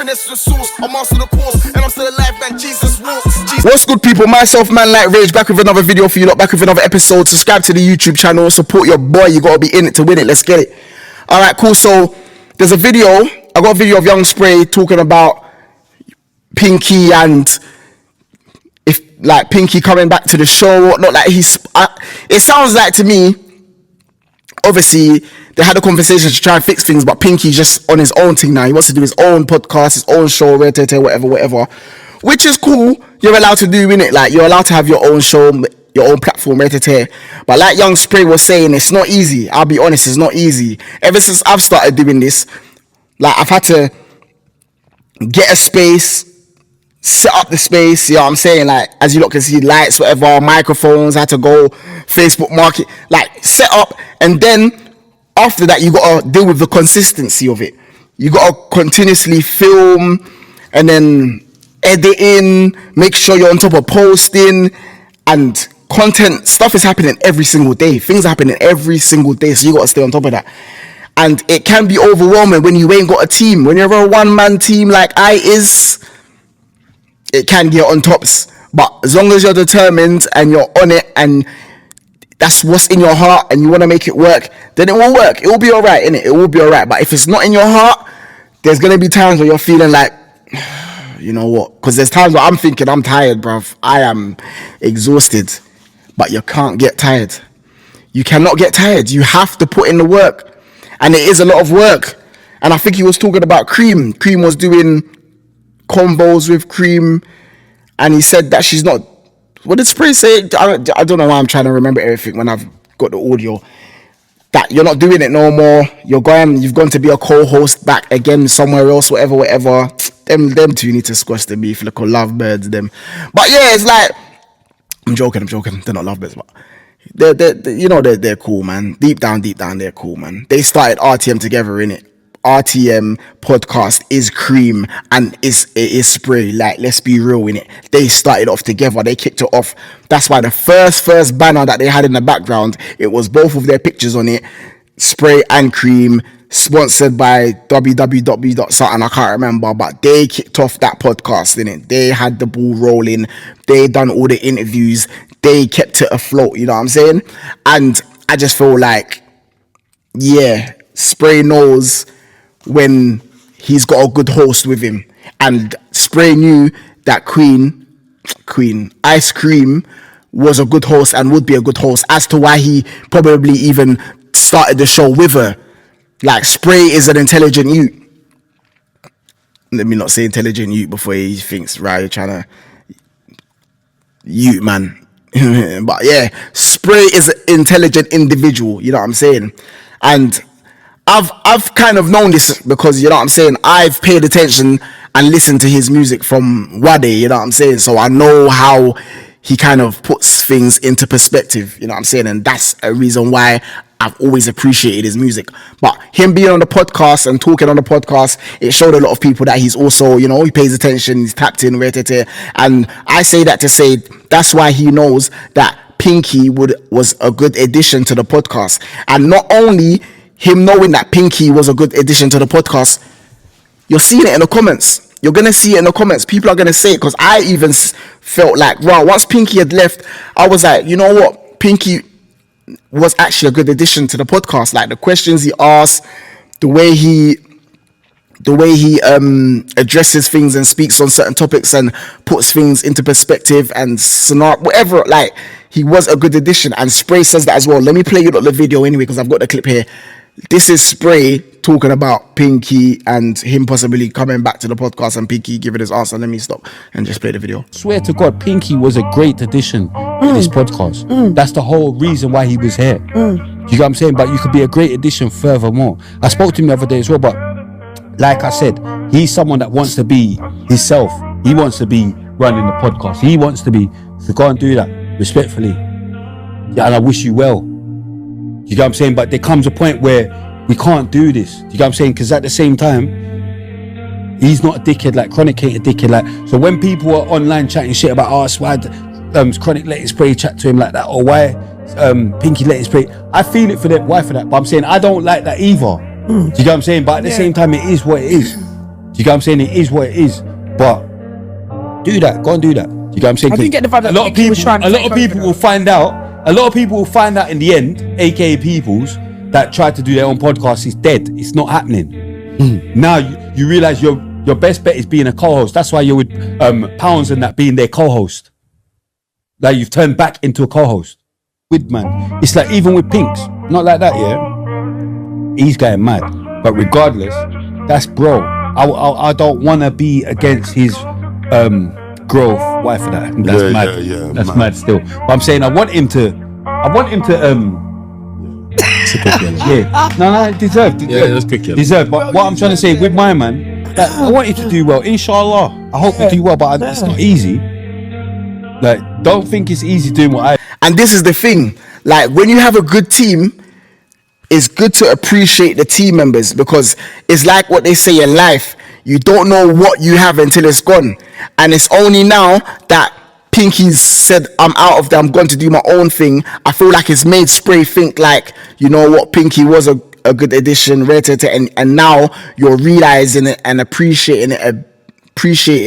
connects to the source. I master the course, and I'm still alive, man. Jesus walks. What's good, people? Myself, Man Like Rage, back with another video for you lot, back with another episode. Subscribe to the YouTube channel, support your boy. You gotta be in it to win it. Let's get it. Alright, cool. So there's a video. I got a video of Young Spray talking about Pinky and if like Pinky coming back to the show or whatnot. Like it sounds like to me, obviously they had a conversation to try and fix things, but Pinky's just on his own thing now. He wants to do his own podcast, his own show, whatever, which is cool. You're allowed to do, innit? Like, you're allowed to have your own show, your own platform, but like Young Spray was saying, it's not easy. I'll be honest, it's not easy. Ever since I've started doing this, like, I've had to get a space, set up the space, you know what I'm saying? Like, as you lot can see, lights, whatever, microphones, I had to go Facebook Market, like, set up, and then after that, you gotta deal with the consistency of it. You gotta continuously film and then editing, make sure you're on top of posting, and content stuff is happening every single day. Things are happening every single day, so you gotta stay on top of that. And it can be overwhelming when you ain't got a team. When you're a one-man team like I is, it can get on tops. But as long as you're determined and you're on it and that's what's in your heart and you want to make it work, then it will work. It will be all right, innit? It will be all right. But if it's not in your heart, there's going to be times where you're feeling like, you know what? Because there's times where I'm thinking, I'm tired, bruv. I am exhausted. But you can't get tired. You cannot get tired. You have to put in the work. And it is a lot of work. And I think he was talking about Cream. Cream was doing combos with Cream. And he said that she's not... What did Spray say? I don't know why I'm trying to remember everything when I've got the audio. That you're not doing it no more. You've gone to be a co-host back again somewhere else, whatever. Them two need to squash the beef, like lovebirds, them. But yeah, it's like, I'm joking. They're not lovebirds, but they're cool, man. Deep down, they're cool, man. They started RTM together, innit? RTM podcast is Cream and it is Spray. Like, let's be real, innit? They started off together. They kicked it off. That's why the first banner that they had in the background, it was both of their pictures on it, Spray and Cream, sponsored by www. something, I can't remember, but they kicked off that podcast, innit? They had the ball rolling. They done all the interviews. They kept it afloat, you know what I'm saying? And I just feel like, yeah, Spray knows when he's got a good host with him, and Spray knew that Queen Ice Cream was a good host and would be a good host, as to why he probably even started the show with her. Like, Spray is an intelligent youth. Let me not say intelligent youth before he thinks, right, you're trying to youth, man. But yeah, Spray is an intelligent individual, you know what I'm saying? And I've kind of known this because, you know what I'm saying, I've paid attention and listened to his music from Wade, you know what I'm saying? So I know how he kind of puts things into perspective, you know what I'm saying? And that's a reason why I've always appreciated his music. But him being on the podcast and talking on the podcast, it showed a lot of people that he's also, you know, he pays attention, he's tapped in, and I say that to say that's why he knows that Pinky was a good addition to the podcast. And not only him knowing that Pinky was a good addition to the podcast, you're seeing it in the comments. You're going to see it in the comments. People are going to say it, because I even felt like, wow, once Pinky had left, I was like, you know what? Pinky was actually a good addition to the podcast. Like, the questions he asks, the way he addresses things and speaks on certain topics and puts things into perspective and scenario, whatever, like, he was a good addition. And Spray says that as well. Let me play you the video anyway, because I've got the clip here. This is Spray talking about Pinky and him possibly coming back to the podcast and Pinky giving his answer. Let me stop and just play the video. Swear to God, Pinky was a great addition to this podcast. That's the whole reason why he was here. You get what I'm saying? But you could be a great addition furthermore. I spoke to him the other day as well, but like I said, he's someone that wants to be himself. He wants to be running the podcast. He wants to be, so go and do that respectfully. Yeah, and I wish you well. You know what I'm saying? But there comes a point where we can't do this. You know what I'm saying? Because at the same time, he's not a dickhead like Chronic ain't a dickhead like. So when people are online chatting shit about why Chronic let his Spray chat to him like that, or why Pinky let his Spray, I feel it for that. Why for that? But I'm saying I don't like that either. Do you know what I'm saying? But at the same time, it is what it is. you get what I'm saying? It is what it is. But do that. Go and do that. Do you get what I'm saying? I didn't get the vibe that a lot of Pinky was people, trying to a lot take of over people that. will find out. A lot of people will find out in the end, aka peoples that tried to do their own podcast is dead. It's not happening. Now you realize your best bet is being a co-host. That's why you're with Pounds and that being their co-host. Like you've turned back into a co-host with man. It's like even with Pinks, not like that. Yeah, he's going mad. But regardless, that's bro. I don't want to be against his growth. Why for that? That's mad. Yeah, That's man. mad still. But I'm saying I want him to. Yeah, no, deserved. Yeah, that's quick, yeah. Deserved. But what I'm trying to say with my man, that I want you to do well. Inshallah, I hope you do well. But it's not easy. Like, don't think it's easy doing what I. And this is the thing, like when you have a good team, it's good to appreciate the team members, because it's like what they say in life, you don't know what you have until it's gone. And it's only now that Pinky's said, I'm out of there, I'm going to do my own thing. I feel like it's made Spray think like, you know what, Pinky was a good addition, and now you're realizing it and appreciating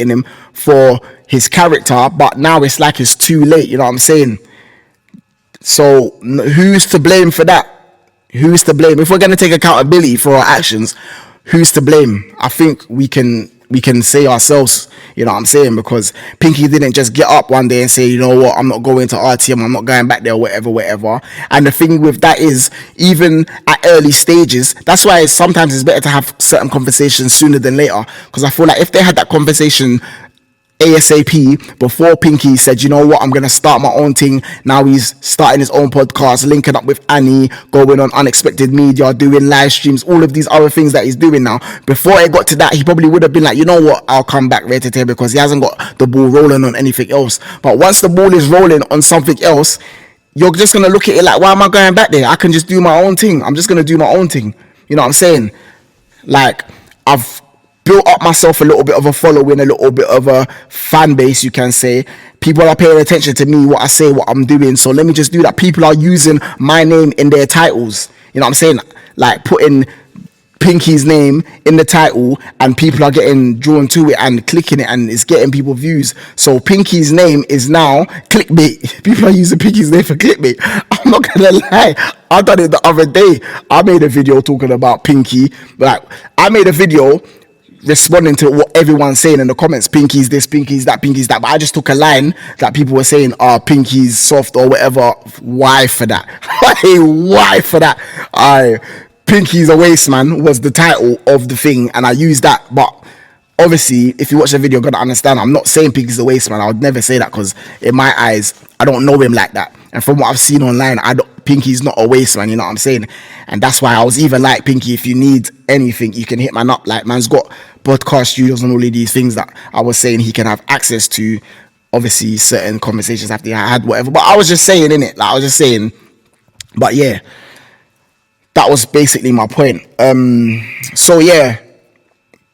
him for his character. But now it's like it's too late, you know what I'm saying? So who's to blame for that? Who's to blame? If we're going to take accountability for our actions, who's to blame? I think we can say ourselves, you know what I'm saying? Because Pinky didn't just get up one day and say, you know what, I'm not going to RTM, I'm not going back there, whatever. And the thing with that is, even at early stages, that's why sometimes it's better to have certain conversations sooner than later. Because I feel like if they had that conversation ASAP before Pinky said, you know what, I'm gonna start my own thing. Now he's starting his own podcast, linking up with Annie, going on Unexpected Media, doing live streams, all of these other things that he's doing now. Before it got to that, he probably would have been like, you know what, I'll come back right to because he hasn't got the ball rolling on anything else. But once the ball is rolling on something else, you're just gonna look at it like, why am I going back there? I can just do my own thing. I'm just gonna do my own thing. You know what I'm saying? Like, I've built up myself a little bit of a following, a little bit of a fan base, you can say. People are paying attention to me, what I say, what I'm doing. So let me just do that. People are using my name in their titles. You know what I'm saying? Like putting Pinky's name in the title, and people are getting drawn to it and clicking it, and it's getting people views. So Pinky's name is now clickbait. People are using Pinky's name for clickbait. I'm not gonna lie, I done it the other day. I made a video talking about Pinky. Like, I made a video responding to what everyone's saying in the comments. Pinky's this, Pinky's that, Pinky's that. But I just took a line that people were saying, Pinky's soft or whatever. Why for that? Why for that? Pinky's a waste man was the title of the thing, and I used that. But obviously, if you watch the video, you're gonna understand I'm not saying Pinky's a waste man. I would never say that, because in my eyes, I don't know him like that. And from what I've seen online, Pinky's not a waste man, you know what I'm saying? And that's why I was even like, Pinky, if you need anything, you can hit man up. Like, man's got podcast studios and all of these things that I was saying he can have access to. Obviously, certain conversations after I had, whatever. But I was just saying, innit? Like, I was just saying. But yeah, that was basically my point. So yeah,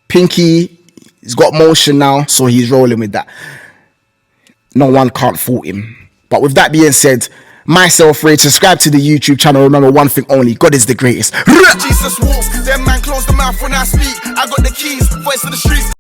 Pinky, he's got motion now, so he's rolling with that. No one can't fault him. But with that being said, myself, Ray, subscribe to the YouTube channel. Remember one thing only: God is the greatest. Jesus walks, them man close the mouth when I speak. I got the keys, voice of the streets.